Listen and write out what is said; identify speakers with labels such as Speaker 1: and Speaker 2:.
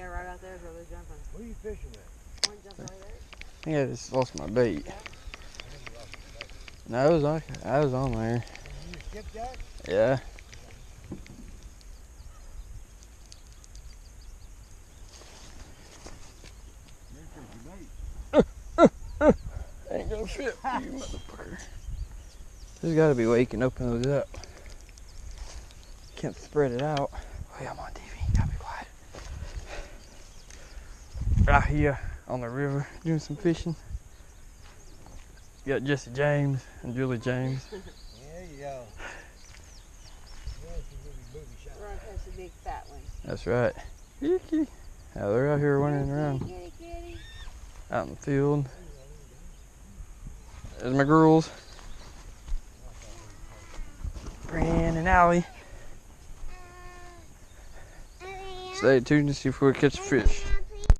Speaker 1: Yeah, right out there is where they're jumping.
Speaker 2: Where are you fishing at?
Speaker 1: One jumping right there.
Speaker 3: I think I just lost my bait.
Speaker 1: Yeah.
Speaker 3: No, it was on. I was on there.
Speaker 2: You just skipped that?
Speaker 3: Yeah. Ain't gonna fit, you motherfucker. There's gotta be a way you can open those up. Can't spread it out. Oh yeah, I'm on TV. Gotta be quiet. Out here on the river doing some fishing. Got Jesse James and Julie James.
Speaker 2: There you go.
Speaker 1: We're gonna catch the big fat one.
Speaker 3: That's right. Kitty. Yeah, they're out here running around.
Speaker 1: Kitty, kitty.
Speaker 3: Out in the field. There's my girls. Fran and Allie. Stay tuned to see if we catch a fish.